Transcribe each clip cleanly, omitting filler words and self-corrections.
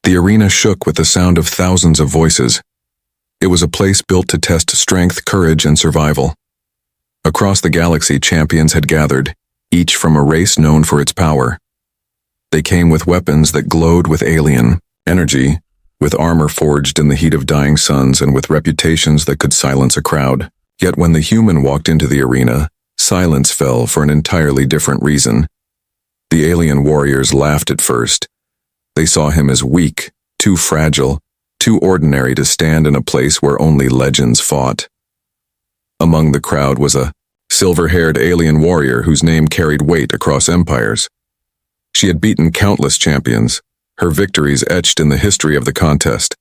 The arena shook with the sound of thousands of voices. It was a place built to test strength, courage, and survival. Across the galaxy, champions had gathered, each from a race known for its power. They came with weapons that glowed with alien energy, with armor forged in the heat of dying suns, and with reputations that could silence a crowd. Yet when the human walked into the arena, silence fell for an entirely different reason. The alien warriors laughed at first. They saw him as weak, too fragile, too ordinary to stand in a place where only legends fought. Among the crowd was a silver-haired alien warrior whose name carried weight across empires. She had beaten countless champions, her victories etched in the history of the contest.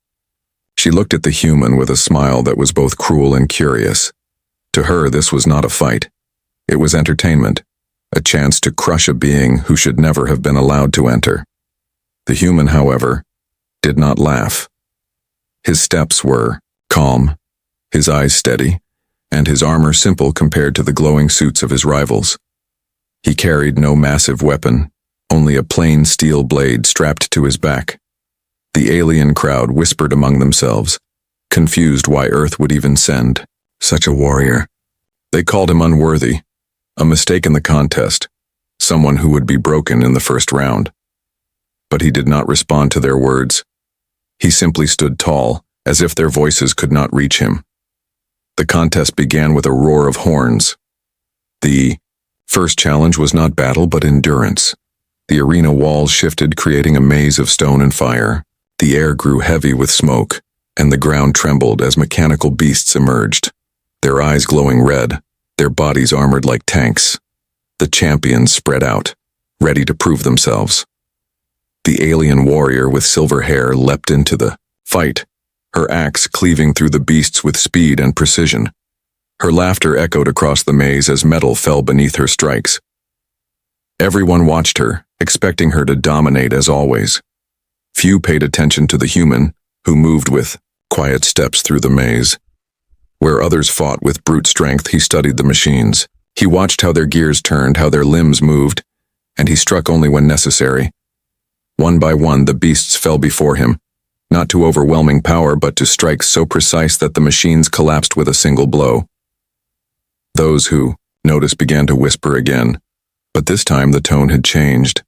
She looked at the human with a smile that was both cruel and curious. To her, this was not a fight. It was entertainment, a chance to crush a being who should never have been allowed to enter. The human, however, did not laugh. His steps were calm, his eyes steady, and his armor simple compared to the glowing suits of his rivals. He carried no massive weapon, only a plain steel blade strapped to his back. The alien crowd whispered among themselves, confused why Earth would even send such a warrior. They called him unworthy, a mistake in the contest, someone who would be broken in the first round. But he did not respond to their words. He simply stood tall, as if their voices could not reach him. The contest began with a roar of horns. The first challenge was not battle but endurance. The arena walls shifted, creating a maze of stone and fire. The air grew heavy with smoke, and the ground trembled as mechanical beasts emerged, their eyes glowing red, their bodies armored like tanks. The champions spread out, ready to prove themselves. The alien warrior with silver hair leapt into the fight, her axe cleaving through the beasts with speed and precision. Her laughter echoed across the maze as metal fell beneath her strikes. Everyone watched her, expecting her to dominate as always. Few paid attention to the human, who moved with quiet steps through the maze. Where others fought with brute strength, he studied the machines. He watched how their gears turned, how their limbs moved, and he struck only when necessary. One by one, the beasts fell before him, not to overwhelming power, but to strikes so precise that the machines collapsed with a single blow. Those who noticed began to whisper again, but this time the tone had changed.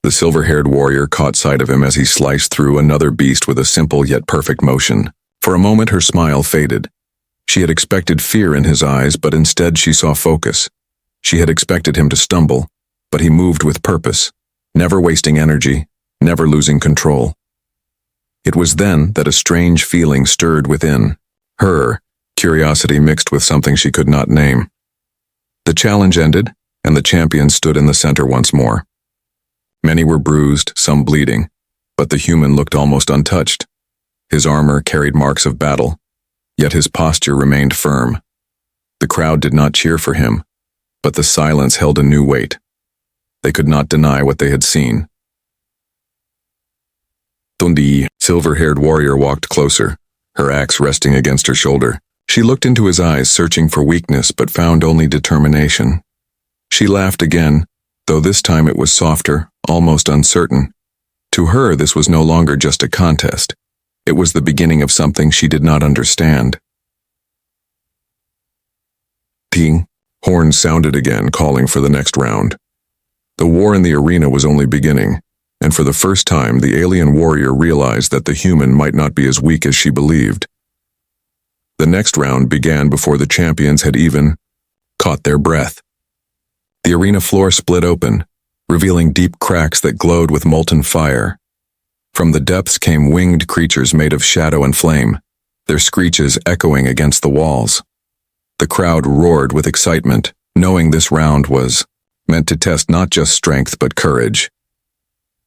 The silver-haired warrior caught sight of him as he sliced through another beast with a simple yet perfect motion. For a moment her smile faded. She had expected fear in his eyes, but instead she saw focus. She had expected him to stumble, but he moved with purpose, never wasting energy, never losing control. It was then that a strange feeling stirred within her, curiosity mixed with something she could not name. The challenge ended, and the champion stood in the center once more. Many were bruised, some bleeding, but the human looked almost untouched. His armor carried marks of battle, yet his posture remained firm. The crowd did not cheer for him, but the silence held a new weight. They could not deny what they had seen. The silver-haired warrior walked closer, her axe resting against her shoulder. She looked into his eyes, searching for weakness, but found only determination. She laughed again, though this time it was softer, almost uncertain. To her, this was no longer just a contest. It was the beginning of something she did not understand. Ting, horns sounded again, calling for the next round. The war in the arena was only beginning, and for the first time the alien warrior realized that the human might not be as weak as she believed. The next round began before the champions had even caught their breath. The arena floor split open, revealing deep cracks that glowed with molten fire. From the depths came winged creatures made of shadow and flame, their screeches echoing against the walls. The crowd roared with excitement, knowing this round was meant to test not just strength but courage.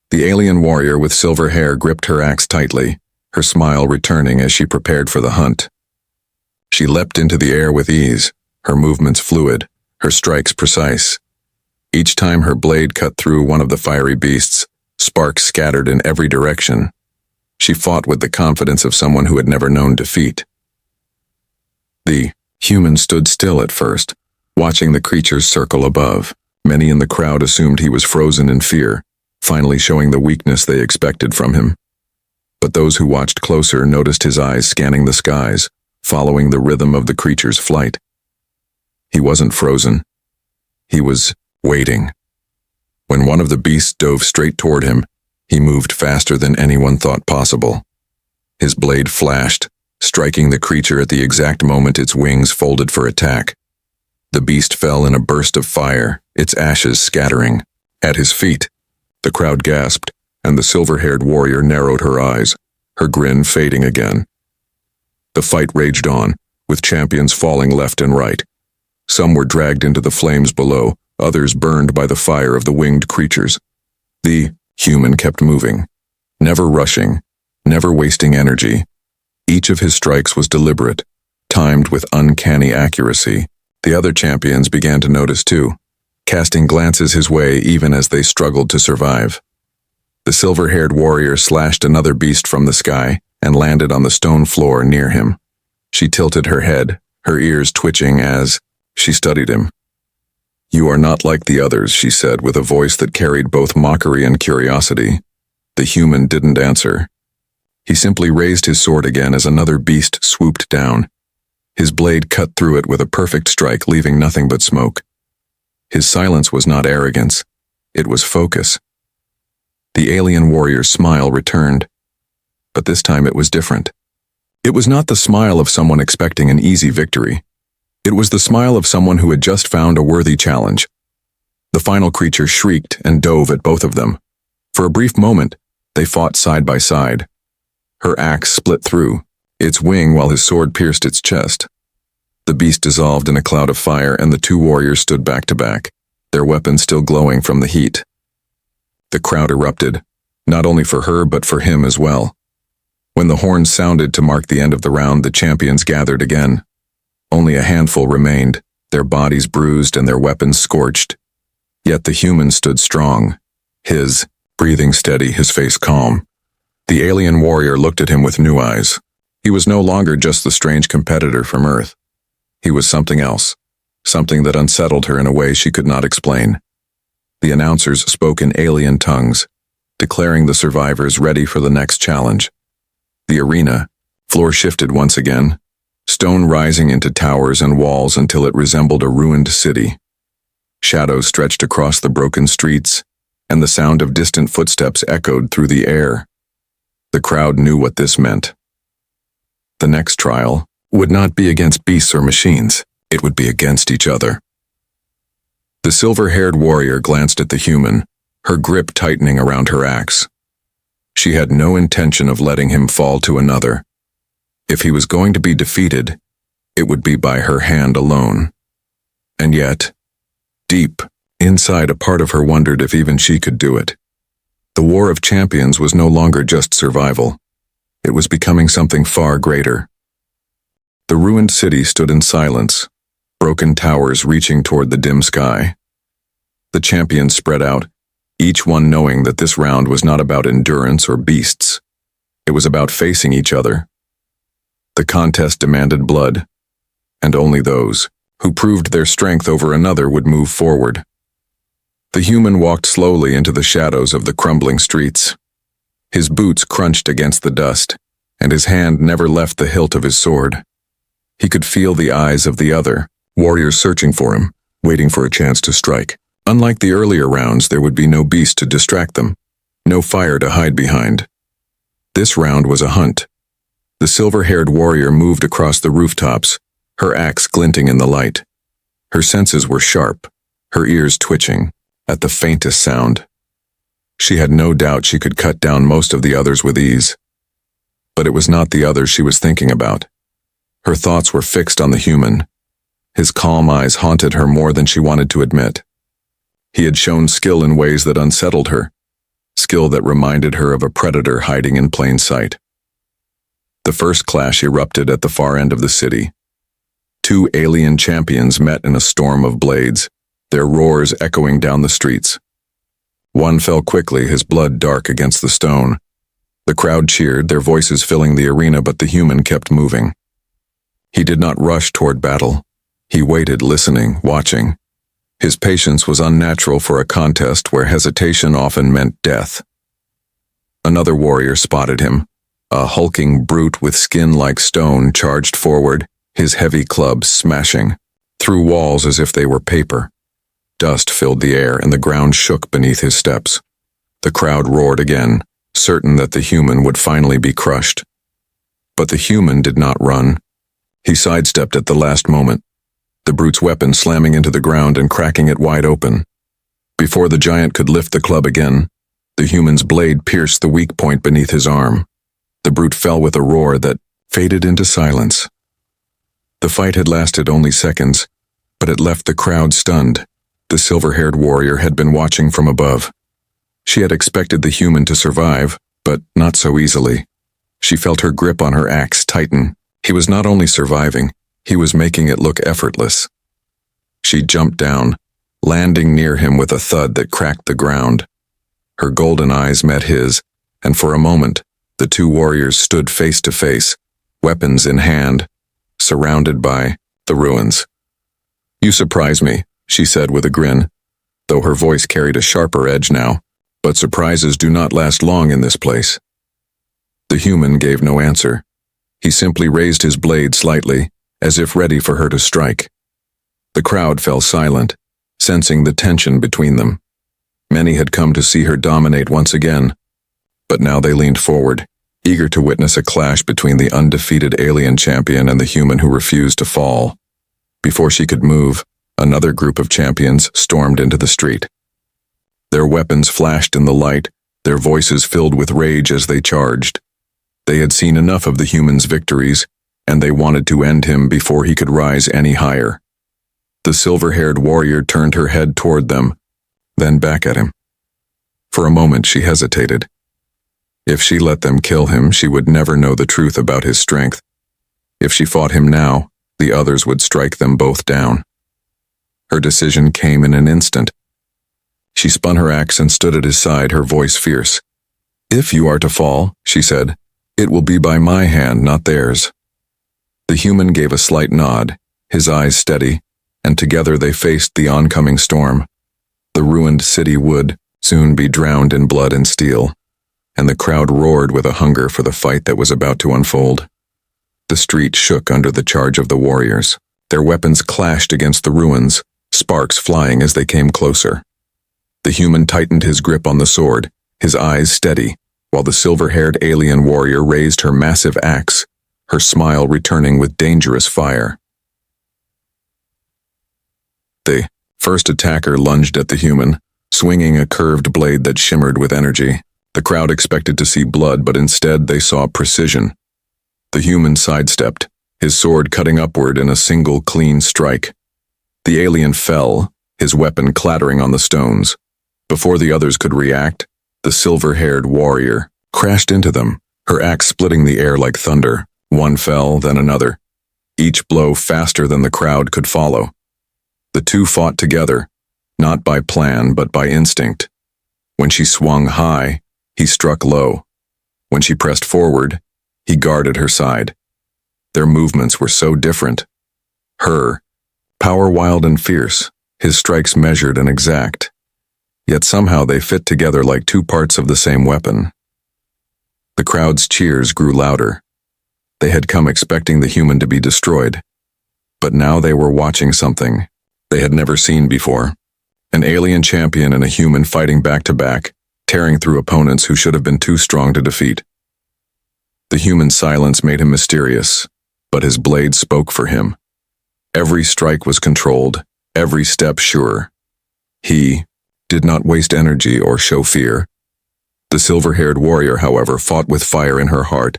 The alien warrior with silver hair gripped her axe tightly, her smile returning as she prepared for the hunt. She leapt into the air with ease, her movements fluid, her strikes precise. Each time her blade cut through one of the fiery beasts, sparks scattered in every direction. She fought with the confidence of someone who had never known defeat. The human stood still at first, watching the creatures circle above. Many in the crowd assumed he was frozen in fear, finally showing the weakness they expected from him. but those who watched closer noticed his eyes scanning the skies, following the rhythm of the creature's flight. He wasn't frozen. He was waiting. When one of the beasts dove straight toward him, he moved faster than anyone thought possible. His blade flashed, striking the creature at the exact moment its wings folded for attack. The beast fell in a burst of fire, its ashes scattering. At his feet, the crowd gasped, and the silver-haired warrior narrowed her eyes, her grin fading again. The fight raged on, with champions falling left and right. Some were dragged into the flames below, others burned by the fire of the winged creatures. The human kept moving, never rushing, never wasting energy. Each of his strikes was deliberate, timed with uncanny accuracy. The other champions began to notice too, casting glances his way even as they struggled to survive. The silver-haired warrior slashed another beast from the sky and landed on the stone floor near him. She tilted her head, her ears twitching as she studied him. "You are not like the others," she said with a voice that carried both mockery and curiosity. The human didn't answer. He simply raised his sword again as another beast swooped down. His blade cut through it with a perfect strike, leaving nothing but smoke. His silence was not arrogance. It was focus. The alien warrior's smile returned, but this time it was different. It was not the smile of someone expecting an easy victory. It was the smile of someone who had just found a worthy challenge. The final creature shrieked and dove at both of them. For a brief moment, they fought side by side. Her axe split through, its wing while his sword pierced its chest. The beast dissolved in a cloud of fire, and the two warriors stood back to back, their weapons still glowing from the heat. The crowd erupted, not only for her but for him as well. When the horns sounded to mark the end of the round, the champions gathered again. Only a handful remained, their bodies bruised and their weapons scorched. Yet the human stood strong, his breathing steady, his face calm. The alien warrior looked at him with new eyes. He was no longer just the strange competitor from Earth. He was something else, something that unsettled her in a way she could not explain. The announcers spoke in alien tongues, declaring the survivors ready for the next challenge. The arena, floor shifted once again, stone rising into towers and walls until it resembled a ruined city. Shadows stretched across the broken streets, and the sound of distant footsteps echoed through the air. The crowd knew what this meant. The next trial would not be against beasts or machines, it would be against each other. The silver-haired warrior glanced at the human, her grip tightening around her axe. She had no intention of letting him fall to another. If he was going to be defeated, it would be by her hand alone. And yet, deep inside, a part of her wondered if even she could do it. The War of Champions was no longer just survival. It was becoming something far greater. The ruined city stood in silence, broken towers reaching toward the dim sky. The champions spread out, each one knowing that this round was not about endurance or beasts. It was about facing each other. The contest demanded blood, and only those who proved their strength over another would move forward. The human walked slowly into the shadows of the crumbling streets. His boots crunched against the dust, and his hand never left the hilt of his sword. He could feel the eyes of the other, warriors searching for him, waiting for a chance to strike. Unlike the earlier rounds, there would be no beast to distract them, no fire to hide behind. This round was a hunt. The silver-haired warrior moved across the rooftops, her axe glinting in the light. Her senses were sharp, her ears twitching at the faintest sound. She had no doubt she could cut down most of the others with ease. But it was not the others she was thinking about. Her thoughts were fixed on the human. His calm eyes haunted her more than she wanted to admit. He had shown skill in ways that unsettled her, skill that reminded her of a predator hiding in plain sight. The first clash erupted at the far end of the city. Two alien champions met in a storm of blades, their roars echoing down the streets. One fell quickly, his blood dark against the stone. The crowd cheered, their voices filling the arena, but the human kept moving. He did not rush toward battle. He waited, listening, watching. His patience was unnatural for a contest where hesitation often meant death. Another warrior spotted him, A hulking brute with skin like stone charged forward, his heavy club smashing through walls as if they were paper. Dust filled the air and the ground shook beneath his steps. The crowd roared again, certain that the human would finally be crushed. But the human did not run. He sidestepped at the last moment, the brute's weapon slamming into the ground and cracking it wide open. Before the giant could lift the club again, the human's blade pierced the weak point beneath his arm. The brute fell with a roar that faded into silence. The fight had lasted only seconds, but it left the crowd stunned. The silver-haired warrior had been watching from above. She had expected the human to survive, but not so easily. She felt her grip on her axe tighten. He was not only surviving, he was making it look effortless. She jumped down, landing near him with a thud that cracked the ground. Her golden eyes met his, and for a moment, the two warriors stood face to face, weapons in hand, surrounded by the ruins. "You surprise me," she said with a grin, though her voice carried a sharper edge now. "But surprises do not last long in this place." The human gave no answer. He simply raised his blade slightly, as if ready for her to strike. The crowd fell silent, sensing the tension between them. Many had come to see her dominate once again, but now they leaned forward, eager to witness a clash between the undefeated alien champion and the human who refused to fall. Before she could move, another group of champions stormed into the street. Their weapons flashed in the light, their voices filled with rage as they charged. They had seen enough of the human's victories, and they wanted to end him before he could rise any higher. The silver-haired warrior turned her head toward them, then back at him. For a moment she hesitated. If she let them kill him, she would never know the truth about his strength. If she fought him now, the others would strike them both down. Her decision came in an instant. She spun her axe and stood at his side, her voice fierce. "If you are to fall," she said, "it will be by my hand, not theirs." The human gave a slight nod, his eyes steady, and together they faced the oncoming storm. The ruined city would soon be drowned in blood and steel, and the crowd roared with a hunger for the fight that was about to unfold. The street shook under the charge of the warriors. Their weapons clashed against the ruins, sparks flying as they came closer. The human tightened his grip on the sword, his eyes steady, while the silver-haired alien warrior raised her massive axe, her smile returning with dangerous fire. The first attacker lunged at the human, swinging a curved blade that shimmered with energy. The crowd expected to see blood, but instead they saw precision. The human sidestepped, his sword cutting upward in a single clean strike. The alien fell, his weapon clattering on the stones. Before the others could react, the silver-haired warrior crashed into them, her axe splitting the air like thunder. One fell, then another, each blow faster than the crowd could follow. The two fought together, not by plan but by instinct. When she swung high, he struck low. When she pressed forward, he guarded her side. Their movements were so different. Her, power wild and fierce, his strikes measured and exact. Yet somehow they fit together like two parts of the same weapon. The crowd's cheers grew louder. They had come expecting the human to be destroyed. But now they were watching something they had never seen before. An alien champion and a human fighting back to back, tearing through opponents who should have been too strong to defeat. The human's silence made him mysterious, but his blade spoke for him. Every strike was controlled, every step sure. He did not waste energy or show fear. The silver-haired warrior, however, fought with fire in her heart,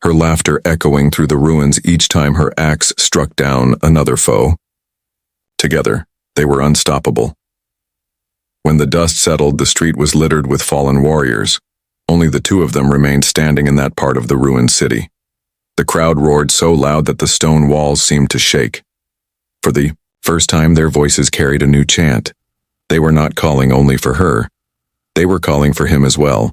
her laughter echoing through the ruins each time her axe struck down another foe. Together, they were unstoppable. When the dust settled, the street was littered with fallen warriors. Only the two of them remained standing in that part of the ruined city. The crowd roared so loud that the stone walls seemed to shake. For the first time, their voices carried a new chant. They were not calling only for her. They were calling for him as well.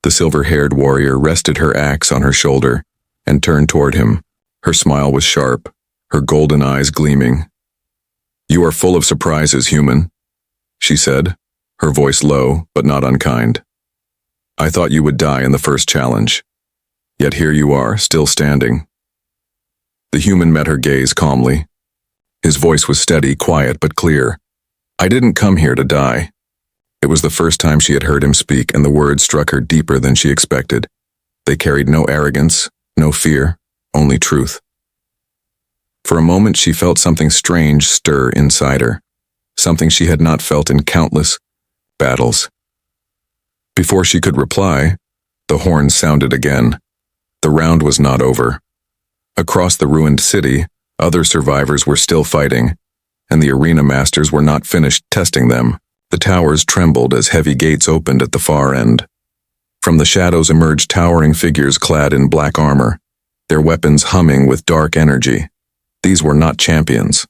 The silver-haired warrior rested her axe on her shoulder and turned toward him. Her smile was sharp, her golden eyes gleaming. "You are full of surprises, human," she said, her voice low but not unkind. "I thought you would die in the first challenge. Yet here you are, still standing. The human met her gaze calmly. His voice was steady, quiet, but clear. I didn't come here to die. It was the first time she had heard him speak, and the words struck her deeper than she expected. They carried no arrogance, no fear, only truth. For a moment she felt something strange stir inside her, something she had not felt in countless battles. Before she could reply, the horn sounded again. The round was not over. Across the ruined city, other survivors were still fighting, and the arena masters were not finished testing them. The towers trembled as heavy gates opened at the far end. From the shadows emerged towering figures clad in black armor, their weapons humming with dark energy. These were not champions.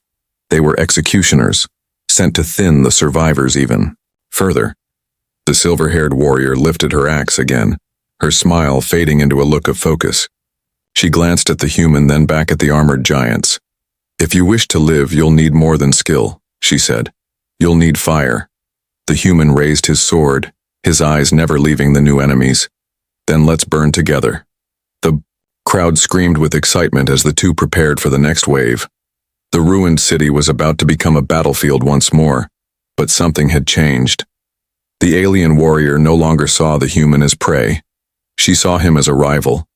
They were executioners, sent to thin the survivors even. Further, the silver-haired warrior lifted her axe again, her smile fading into a look of focus. She glanced at the human, then back at the armored giants. If you wish to live, you'll need more than skill, she said. You'll need fire. The human raised his sword, his eyes never leaving the new enemies. Then let's burn together. The crowd screamed with excitement as the two prepared for the next wave. The ruined city was about to become a battlefield once more, but something had changed. The alien warrior no longer saw the human as prey. She saw him as a rival,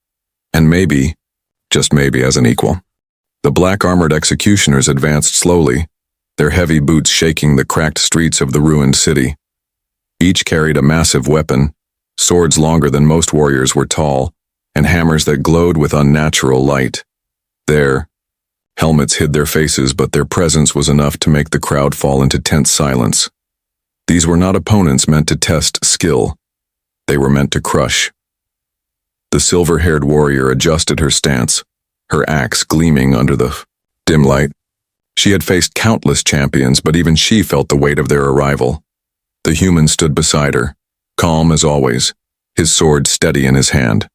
and maybe, just maybe, as an equal. The black-armored executioners advanced slowly, their heavy boots shaking the cracked streets of the ruined city. Each carried a massive weapon, swords longer than most warriors were tall, and hammers that glowed with unnatural light. Their helmets hid their faces, but their presence was enough to make the crowd fall into tense silence. These were not opponents meant to test skill. They were meant to crush. The silver-haired warrior adjusted her stance, her axe gleaming under the dim light. She had faced countless champions, but even she felt the weight of their arrival. The human stood beside her, calm as always, his sword steady in his hand.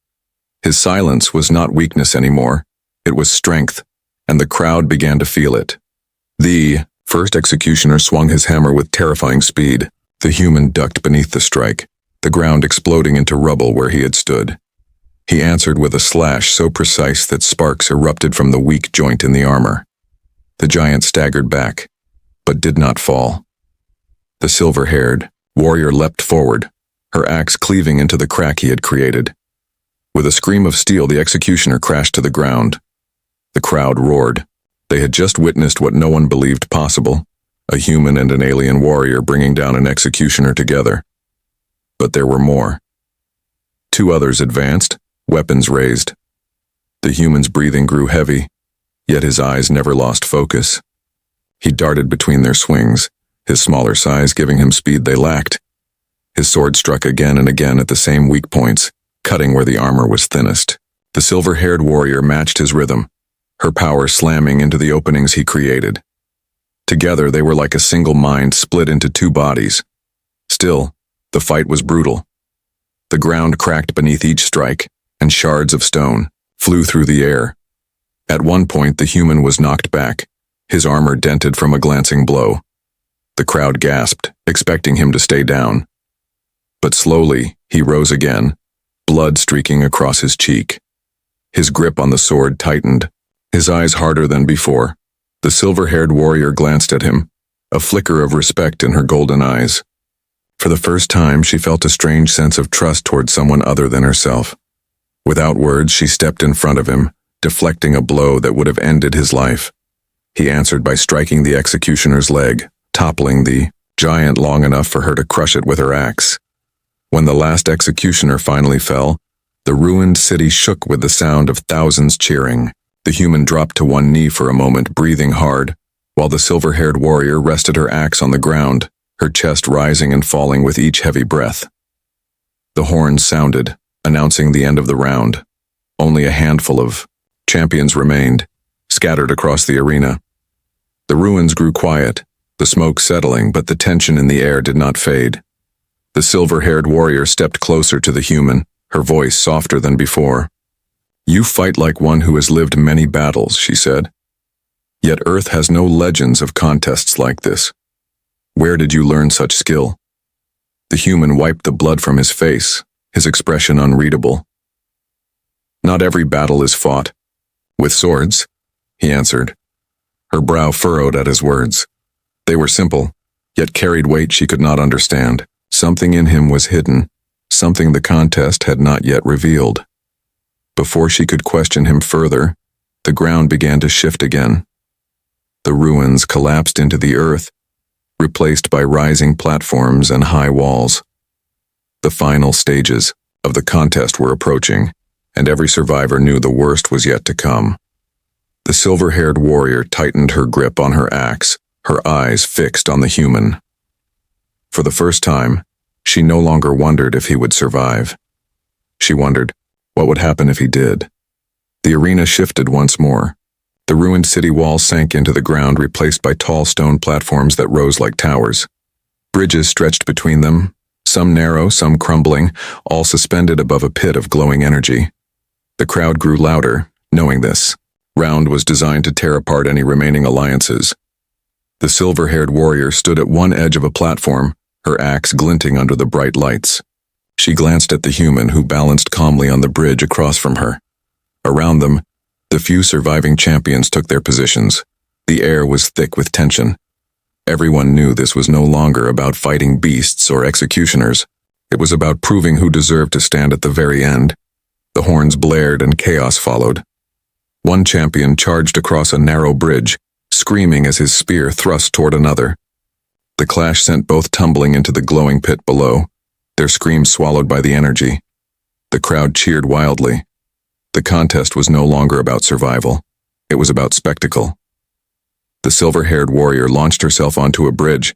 His silence was not weakness anymore, it was strength, and the crowd began to feel it. The first executioner swung his hammer with terrifying speed. The human ducked beneath the strike, the ground exploding into rubble where he had stood. He answered with a slash so precise that sparks erupted from the weak joint in the armor. The giant staggered back, but did not fall. The silver-haired warrior leapt forward, her axe cleaving into the crack he had created. With a scream of steel, the executioner crashed to the ground. The crowd roared. They had just witnessed what no one believed possible, a human and an alien warrior bringing down an executioner together. But there were more. Two others advanced, weapons raised. The human's breathing grew heavy, yet his eyes never lost focus. He darted between their swings, his smaller size giving him speed they lacked. His sword struck again and again at the same weak points, cutting where the armor was thinnest. The silver-haired warrior matched his rhythm, her power slamming into the openings he created. Together they were like a single mind split into two bodies. Still, the fight was brutal. The ground cracked beneath each strike, and shards of stone flew through the air. At one point the human was knocked back, his armor dented from a glancing blow. The crowd gasped, expecting him to stay down. But slowly he rose again, blood streaking across his cheek. His grip on the sword tightened, his eyes harder than before. The silver-haired warrior glanced at him, a flicker of respect in her golden eyes. For the first time she felt a strange sense of trust toward someone other than herself. Without words, she stepped in front of him, deflecting a blow that would have ended his life. He answered by striking the executioner's leg, toppling the giant long enough for her to crush it with her axe. When the last executioner finally fell, the ruined city shook with the sound of thousands cheering. The human dropped to one knee for a moment, breathing hard, while the silver-haired warrior rested her axe on the ground, her chest rising and falling with each heavy breath. The horns sounded, announcing the end of the round. Only a handful of champions remained, scattered across the arena. The ruins grew quiet, the smoke settling, but the tension in the air did not fade. The silver-haired warrior stepped closer to the human, her voice softer than before. "You fight like one who has lived many battles," she said. "Yet Earth has no legends of contests like this. Where did you learn such skill?" The human wiped the blood from his face, his expression unreadable. Not every battle is fought with swords, he answered. Her brow furrowed at his words. They were simple, yet carried weight she could not understand. Something in him was hidden, something the contest had not yet revealed. Before she could question him further, the ground began to shift again. The ruins collapsed into the earth, replaced by rising platforms and high walls. The final stages of the contest were approaching, and every survivor knew the worst was yet to come. The silver-haired warrior tightened her grip on her axe, her eyes fixed on the human. For the first time, she no longer wondered if he would survive. She wondered what would happen if he did. The arena shifted once more. The ruined city walls sank into the ground, replaced by tall stone platforms that rose like towers. Bridges stretched between them, some narrow, some crumbling, all suspended above a pit of glowing energy. The crowd grew louder, knowing this. Round was designed to tear apart any remaining alliances. The silver-haired warrior stood at one edge of a platform, her axe glinting under the bright lights. She glanced at the human who balanced calmly on the bridge across from her. Around them, the few surviving champions took their positions. The air was thick with tension. Everyone knew this was no longer about fighting beasts or executioners. It was about proving who deserved to stand at the very end. The horns blared and chaos followed. One champion charged across a narrow bridge, screaming as his spear thrust toward another. The clash sent both tumbling into the glowing pit below, their screams swallowed by the energy. The crowd cheered wildly. The contest was no longer about survival. It was about spectacle. The silver-haired warrior launched herself onto a bridge,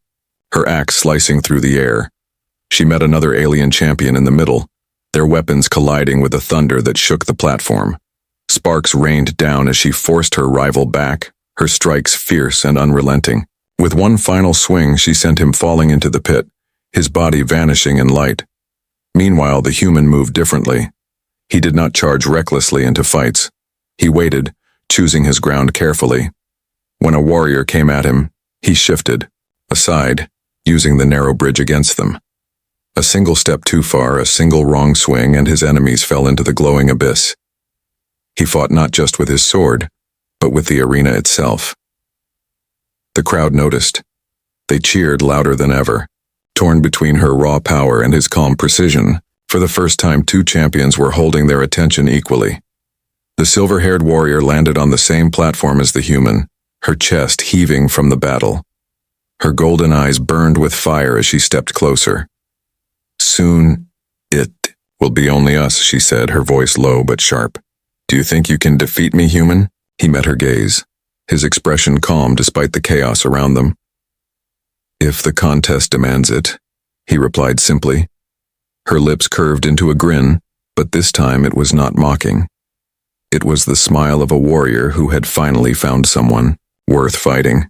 her axe slicing through the air. She met another alien champion in the middle, their weapons colliding with a thunder that shook the platform. Sparks rained down as she forced her rival back, her strikes fierce and unrelenting. With one final swing, she sent him falling into the pit, his body vanishing in light. Meanwhile, the human moved differently. He did not charge recklessly into fights. He waited, choosing his ground carefully. When a warrior came at him, he shifted, aside, using the narrow bridge against them. A single step too far, a single wrong swing, and his enemies fell into the glowing abyss. He fought not just with his sword, but with the arena itself. The crowd noticed. They cheered louder than ever. Torn between her raw power and his calm precision, for the first time two champions were holding their attention equally. The silver-haired warrior landed on the same platform as the human, her chest heaving from the battle. Her golden eyes burned with fire as she stepped closer. Soon, it will be only us, she said, her voice low but sharp. Do you think you can defeat me, human? He met her gaze, his expression calm despite the chaos around them. If the contest demands it, he replied simply. Her lips curved into a grin, but this time it was not mocking. It was the smile of a warrior who had finally found someone worth fighting.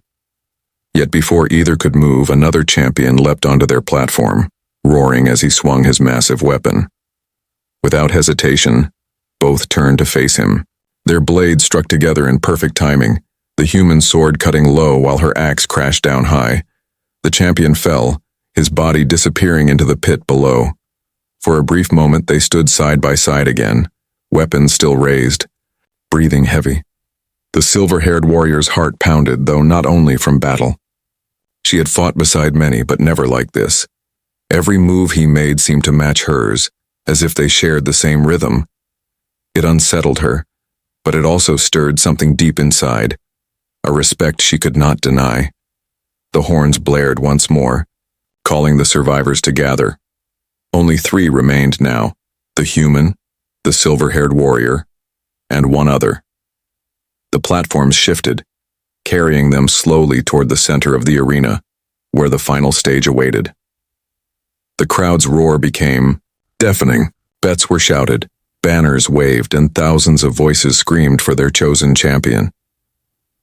Yet before either could move, another champion leapt onto their platform, roaring as he swung his massive weapon. Without hesitation, both turned to face him. Their blades struck together in perfect timing, the human sword cutting low while her axe crashed down high. The champion fell, his body disappearing into the pit below. For a brief moment they stood side by side again, weapons still raised, breathing heavy. The silver-haired warrior's heart pounded, though not only from battle. She had fought beside many, but never like this. Every move he made seemed to match hers, as if they shared the same rhythm. It unsettled her, but it also stirred something deep inside, a respect she could not deny. The horns blared once more, calling the survivors to gather. Only 3 remained now, the human, the silver-haired warrior, and one other. The platforms shifted, carrying them slowly toward the center of the arena, where the final stage awaited. The crowd's roar became deafening. Bets were shouted, banners waved, and thousands of voices screamed for their chosen champion.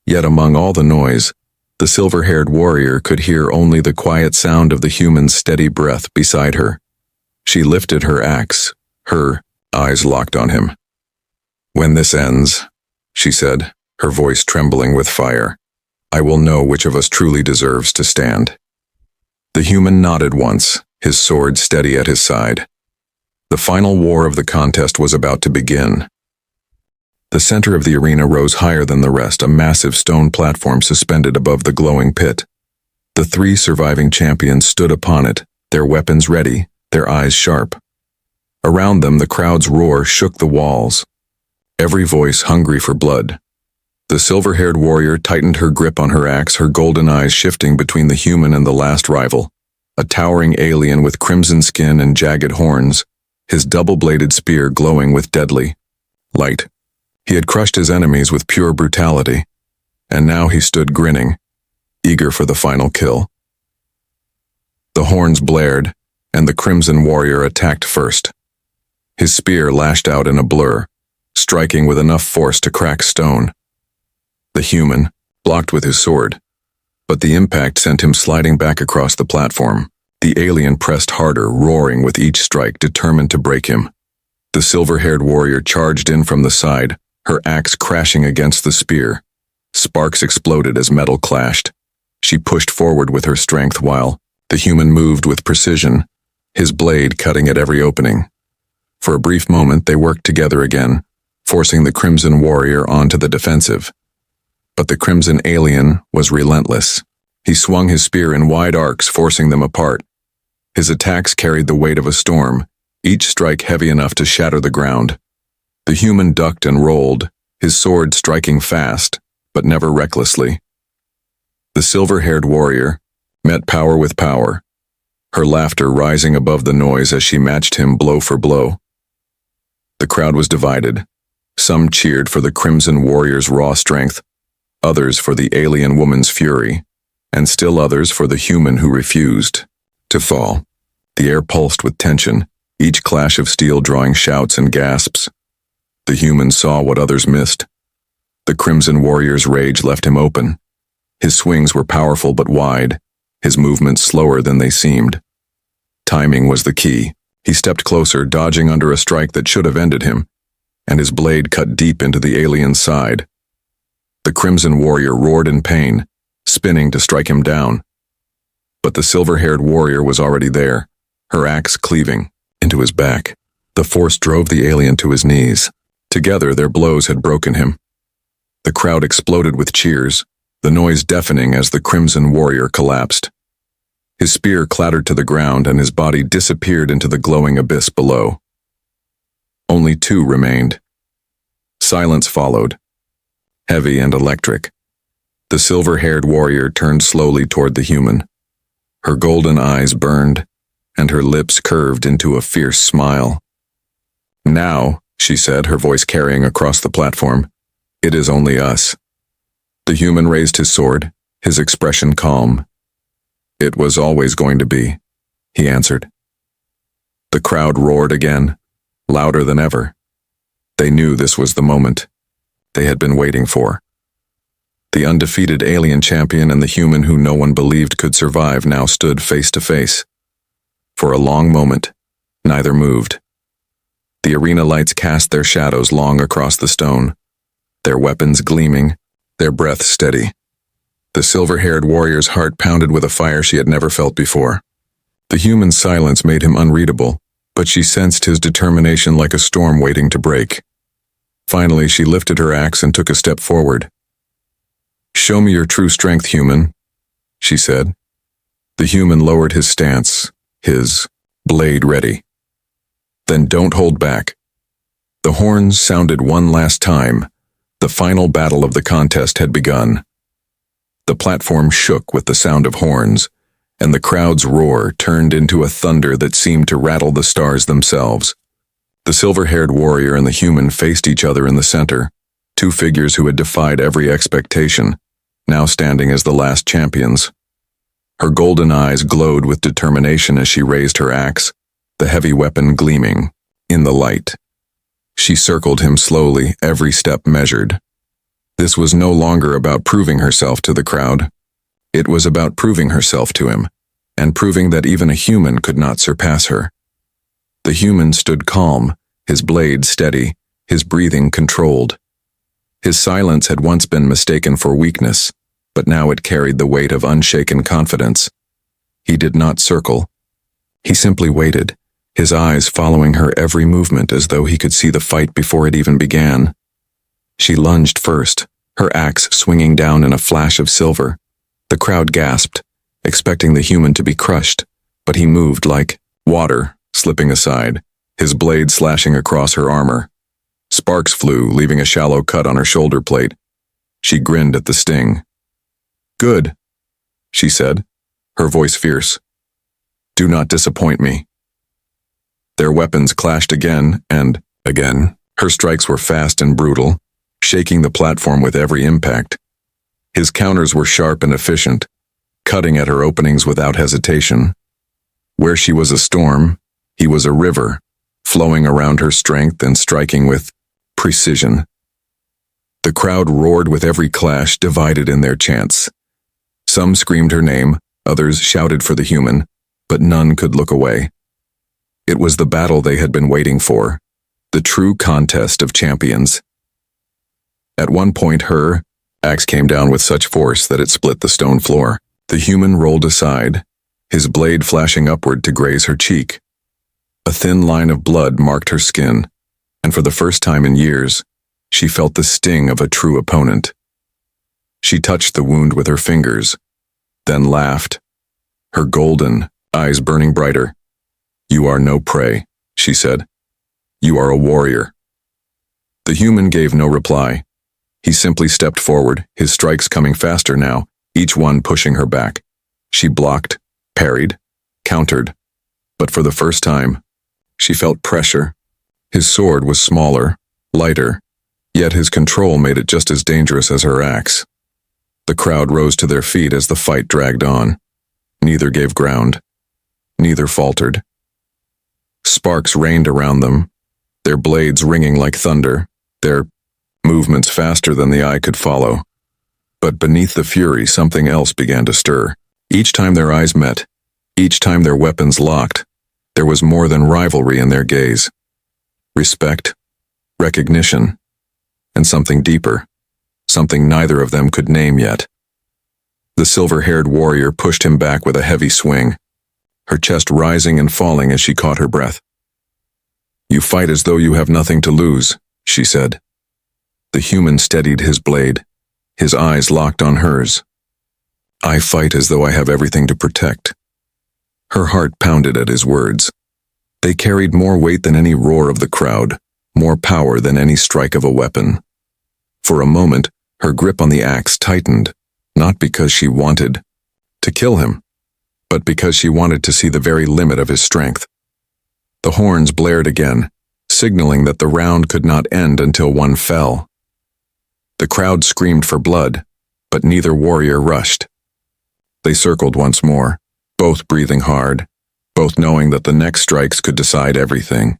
Yet among all the noise, the silver-haired warrior could hear only the quiet sound of the human's steady breath beside her. She lifted her axe, her eyes locked on him. When this ends, she said, her voice trembling with fire, I will know which of us truly deserves to stand. The human nodded once, his sword steady at his side. The final war of the contest was about to begin. The center of the arena rose higher than the rest, a massive stone platform suspended above the glowing pit. The three surviving champions stood upon it, their weapons ready, their eyes sharp. Around them, the crowd's roar shook the walls, every voice hungry for blood. The silver-haired warrior tightened her grip on her axe, her golden eyes shifting between the human and the last rival, a towering alien with crimson skin and jagged horns, his double-bladed spear glowing with deadly light. He had crushed his enemies with pure brutality, and now he stood grinning, eager for the final kill. The horns blared, and the crimson warrior attacked first. His spear lashed out in a blur, striking with enough force to crack stone. The human blocked with his sword, but the impact sent him sliding back across the platform. The alien pressed harder, roaring with each strike, determined to break him. The silver-haired warrior charged in from the side, her axe crashing against the spear. Sparks exploded as metal clashed. She pushed forward with her strength while the human moved with precision, his blade cutting at every opening. For a brief moment they worked together again, forcing the crimson warrior onto the defensive. But the crimson alien was relentless. He swung his spear in wide arcs, forcing them apart. His attacks carried the weight of a storm, each strike heavy enough to shatter the ground. The human ducked and rolled, his sword striking fast, but never recklessly. The silver-haired warrior met power with power, her laughter rising above the noise as she matched him blow for blow. The crowd was divided. Some cheered for the crimson warrior's raw strength, others for the alien woman's fury, and still others for the human who refused to fall. The air pulsed with tension, each clash of steel drawing shouts and gasps. The human saw what others missed. The crimson warrior's rage left him open. His swings were powerful but wide, his movements slower than they seemed. Timing was the key. He stepped closer, dodging under a strike that should have ended him, and his blade cut deep into the alien's side. The crimson warrior roared in pain, spinning to strike him down. But the silver-haired warrior was already there, her axe cleaving into his back. The force drove the alien to his knees. Together, their blows had broken him. The crowd exploded with cheers, the noise deafening as the crimson warrior collapsed. His spear clattered to the ground and his body disappeared into the glowing abyss below. Only two remained. Silence followed, heavy and electric. The silver-haired warrior turned slowly toward the human. Her golden eyes burned, and her lips curved into a fierce smile. "Now," she said, her voice carrying across the platform, "it is only us." The human raised his sword, his expression calm. "It was always going to be," he answered. The crowd roared again, louder than ever. They knew this was the moment they had been waiting for. The undefeated alien champion and the human who no one believed could survive now stood face to face. For a long moment, neither moved. The arena lights cast their shadows long across the stone, their weapons gleaming, their breath steady. The silver-haired warrior's heart pounded with a fire she had never felt before. The human's silence made him unreadable, but she sensed his determination like a storm waiting to break. Finally, she lifted her axe and took a step forward. "Show me your true strength, human," she said. The human lowered his stance, his blade ready. "Then don't hold back." The horns sounded one last time. The final battle of the contest had begun. The platform shook with the sound of horns, and the crowd's roar turned into a thunder that seemed to rattle the stars themselves. The silver-haired warrior and the human faced each other in the center, two figures who had defied every expectation, now standing as the last champions. Her golden eyes glowed with determination as she raised her axe, the heavy weapon gleaming in the light. She circled him slowly, every step measured. This was no longer about proving herself to the crowd. It was about proving herself to him, and proving that even a human could not surpass her. The human stood calm, his blade steady, his breathing controlled. His silence had once been mistaken for weakness, but now it carried the weight of unshaken confidence. He did not circle. He simply waited, his eyes following her every movement as though he could see the fight before it even began. She lunged first, her axe swinging down in a flash of silver. The crowd gasped, expecting the human to be crushed, but he moved like water, slipping aside, his blade slashing across her armor. Sparks flew, leaving a shallow cut on her shoulder plate. She grinned at the sting. "Good," she said, her voice fierce. "Do not disappoint me." Their weapons clashed again and again. Her strikes were fast and brutal, shaking the platform with every impact. His counters were sharp and efficient, cutting at her openings without hesitation. Where she was a storm, he was a river, flowing around her strength and striking with precision. The crowd roared with every clash, divided in their chants. Some screamed her name, others shouted for the human, but none could look away. It was the battle they had been waiting for, the true contest of champions. At one point, her axe came down with such force that it split the stone floor. The human rolled aside, his blade flashing upward to graze her cheek. A thin line of blood marked her skin, and for the first time in years, she felt the sting of a true opponent. She touched the wound with her fingers, then laughed, her golden eyes burning brighter. "You are no prey," she said. "You are a warrior." The human gave no reply. He simply stepped forward, his strikes coming faster now, each one pushing her back. She blocked, parried, countered, but for the first time, she felt pressure. His sword was smaller, lighter, yet his control made it just as dangerous as her axe. The crowd rose to their feet as the fight dragged on. Neither gave ground. Neither faltered. Sparks rained around them, their blades ringing like thunder, their movements faster than the eye could follow. But beneath the fury, something else began to stir. Each time their eyes met, each time their weapons locked, there was more than rivalry in their gaze. Respect, recognition, and something deeper, something neither of them could name yet. The silver-haired warrior pushed him back with a heavy swing, her chest rising and falling as she caught her breath. "You fight as though you have nothing to lose," she said. The human steadied his blade, his eyes locked on hers. "I fight as though I have everything to protect." Her heart pounded at his words. They carried more weight than any roar of the crowd, more power than any strike of a weapon. For a moment, her grip on the axe tightened, not because she wanted to kill him, but because she wanted to see the very limit of his strength. The horns blared again, signaling that the round could not end until one fell. The crowd screamed for blood, but neither warrior rushed. They circled once more, both breathing hard, both knowing that the next strikes could decide everything.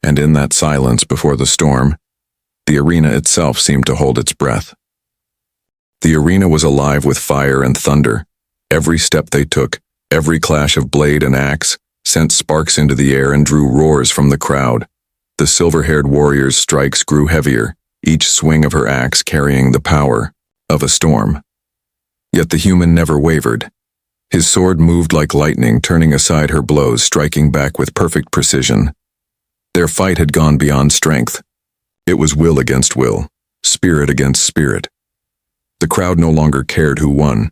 And in that silence before the storm, the arena itself seemed to hold its breath. The arena was alive with fire and thunder. Every step they took, every clash of blade and axe, sent sparks into the air and drew roars from the crowd. The silver-haired warrior's strikes grew heavier, each swing of her axe carrying the power of a storm. Yet the human never wavered. His sword moved like lightning, turning aside her blows, striking back with perfect precision. Their fight had gone beyond strength. It was will against will, spirit against spirit. The crowd no longer cared who won.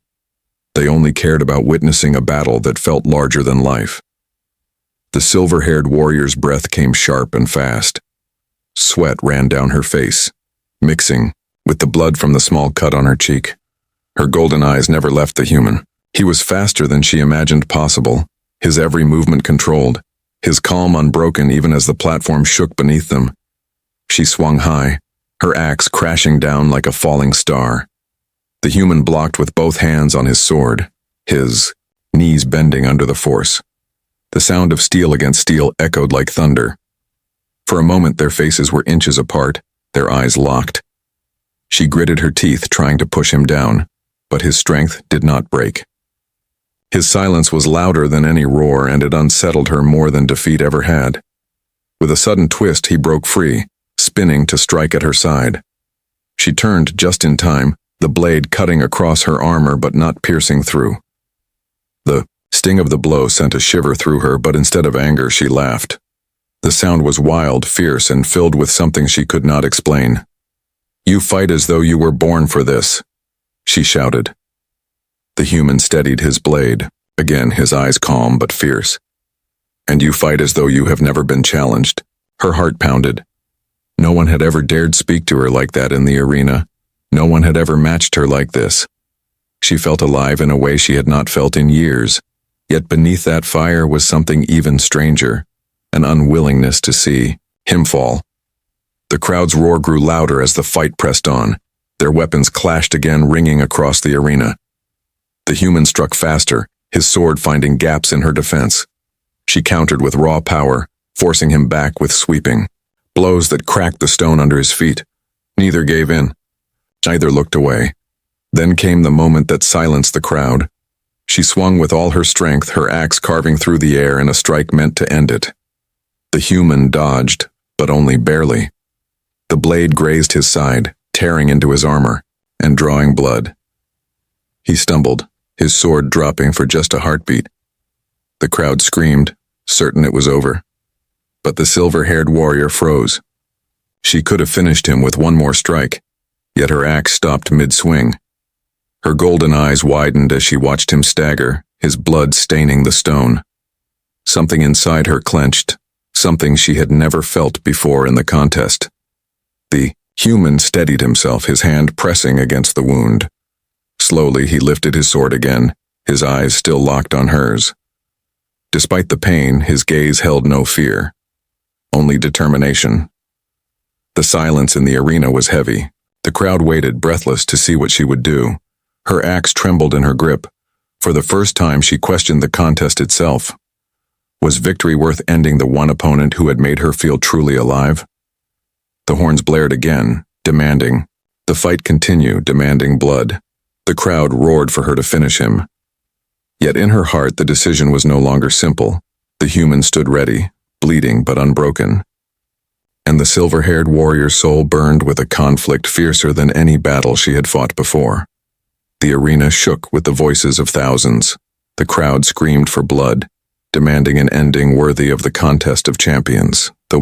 They only cared about witnessing a battle that felt larger than life. The silver-haired warrior's breath came sharp and fast. Sweat ran down her face, mixing with the blood from the small cut on her cheek. Her golden eyes never left the human. He was faster than she imagined possible, his every movement controlled, his calm unbroken even as the platform shook beneath them. She swung high, her axe crashing down like a falling star. The human blocked with both hands on his sword, his knees bending under the force. The sound of steel against steel echoed like thunder. For a moment their faces were inches apart, their eyes locked. She gritted her teeth, trying to push him down, but his strength did not break. His silence was louder than any roar, and it unsettled her more than defeat ever had. With a sudden twist, he broke free, spinning to strike at her side. She turned just in time, the blade cutting across her armor but not piercing through. The sting of the blow sent a shiver through her, but instead of anger, she laughed. The sound was wild, fierce, and filled with something she could not explain. You fight as though you were born for this, she shouted. The human steadied his blade, again his eyes calm but fierce. And you fight as though you have never been challenged. Her heart pounded. No one had ever dared speak to her like that in the arena. No one had ever matched her like this. She felt alive in a way she had not felt in years, yet beneath that fire was something even stranger, an unwillingness to see him fall. The crowd's roar grew louder as the fight pressed on. Their weapons clashed again, ringing across the arena. The human struck faster, his sword finding gaps in her defense. She countered with raw power, forcing him back with sweeping blows that cracked the stone under his feet. Neither gave in. Neither looked away. Then came the moment that silenced the crowd. She swung with all her strength, her axe carving through the air in a strike meant to end it. The human dodged, but only barely. The blade grazed his side, tearing into his armor, and drawing blood. He stumbled, his sword dropping for just a heartbeat. The crowd screamed, certain it was over. But the silver-haired warrior froze. She could have finished him with one more strike, yet her axe stopped mid-swing. Her golden eyes widened as she watched him stagger, his blood staining the stone. Something inside her clenched, something she had never felt before in the contest. The human steadied himself, his hand pressing against the wound. Slowly he lifted his sword again, his eyes still locked on hers. Despite the pain, his gaze held no fear, only determination. The silence in the arena was heavy. The crowd waited, breathless, to see what she would do. Her axe trembled in her grip. For the first time, she questioned the contest itself. Was victory worth ending the one opponent who had made her feel truly alive? The horns blared again, demanding. The fight continued, demanding blood. The crowd roared for her to finish him. Yet in her heart, the decision was no longer simple. The human stood ready, bleeding but unbroken. And the silver-haired warrior's soul burned with a conflict fiercer than any battle she had fought before. The arena shook with the voices of thousands. The crowd screamed for blood, demanding an ending worthy of the contest of champions. The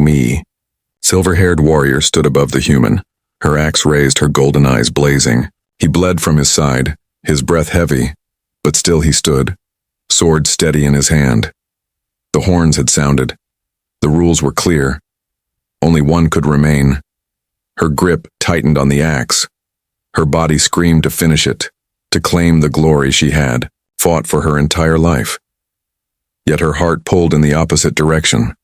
silver-haired warrior stood above the human, her axe raised, her golden eyes blazing. He bled from his side, his breath heavy, but still he stood, sword steady in his hand. The horns had sounded. The rules were clear. Only one could remain. Her grip tightened on the axe. Her body screamed to finish it, to claim the glory she had fought for her entire life. Yet her heart pulled in the opposite direction.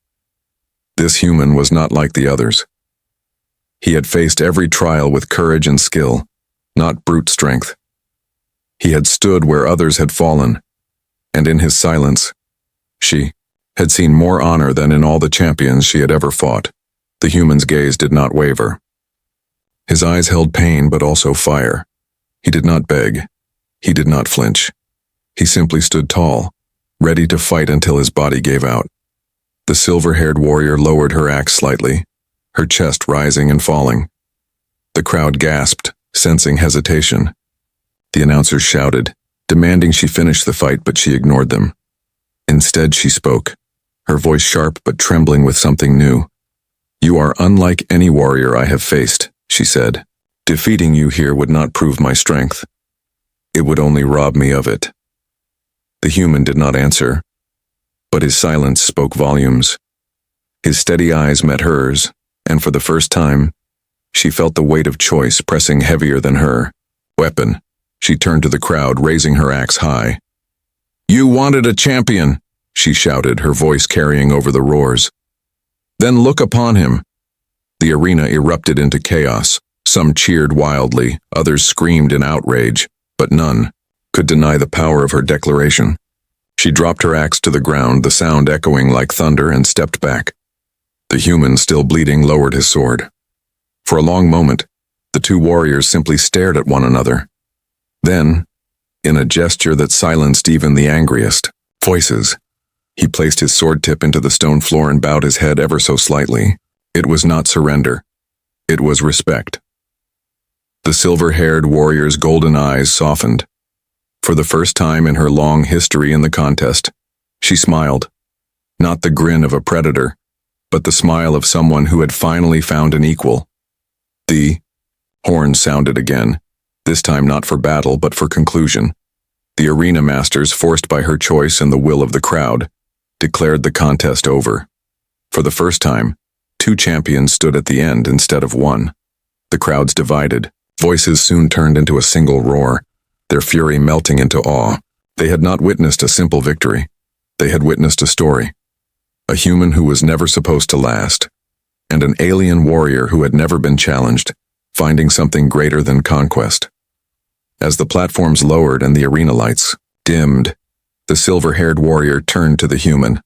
This human was not like the others. He had faced every trial with courage and skill, not brute strength. He had stood where others had fallen, and in his silence, she had seen more honor than in all the champions she had ever fought. The human's gaze did not waver. His eyes held pain but also fire. He did not beg. He did not flinch. He simply stood tall, ready to fight until his body gave out. The silver-haired warrior lowered her axe slightly, her chest rising and falling. The crowd gasped, sensing hesitation. The announcers shouted, demanding she finish the fight, but she ignored them. Instead, she spoke, her voice sharp but trembling with something new. You are unlike any warrior I have faced, she said. Defeating you here would not prove my strength. It would only rob me of it. The human did not answer, but his silence spoke volumes. His steady eyes met hers, and for the first time, she felt the weight of choice pressing heavier than her weapon. She turned to the crowd, raising her axe high. You wanted a champion, she shouted, her voice carrying over the roars. Then look upon him. The arena erupted into chaos. Some cheered wildly, others screamed in outrage, but none could deny the power of her declaration. She dropped her axe to the ground, the sound echoing like thunder, and stepped back. The human, still bleeding, lowered his sword. For a long moment, the two warriors simply stared at one another. Then, in a gesture that silenced even the angriest voices, he placed his sword tip into the stone floor and bowed his head ever so slightly. It was not surrender. It was respect. The silver-haired warrior's golden eyes softened. For the first time in her long history in the contest, she smiled. Not the grin of a predator, but the smile of someone who had finally found an equal. The Horns sounded again, this time not for battle but for conclusion. The arena masters, forced by her choice and the will of the crowd, declared the contest over. For the first time, two champions stood at the end instead of one. The crowds divided. Voices soon turned into a single roar, their fury melting into awe. They had not witnessed a simple victory. They had witnessed a story. A human who was never supposed to last, and an alien warrior who had never been challenged, finding something greater than conquest. As the platforms lowered and the arena lights dimmed, the silver-haired warrior turned to the human.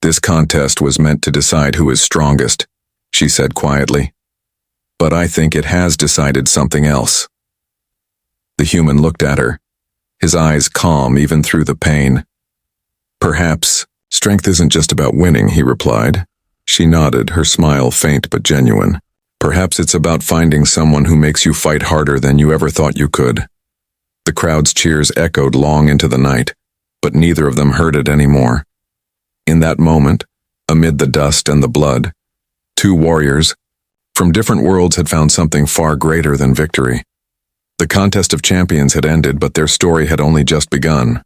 "This contest was meant to decide who is strongest," she said quietly. "But I think it has decided something else." The human looked at her, his eyes calm even through the pain. "Perhaps strength isn't just about winning," he replied. She nodded, her smile faint but genuine. "Perhaps it's about finding someone who makes you fight harder than you ever thought you could." The crowd's cheers echoed long into the night, but neither of them heard it anymore. In that moment, amid the dust and the blood, two warriors from different worlds had found something far greater than victory. The contest of champions had ended, but their story had only just begun.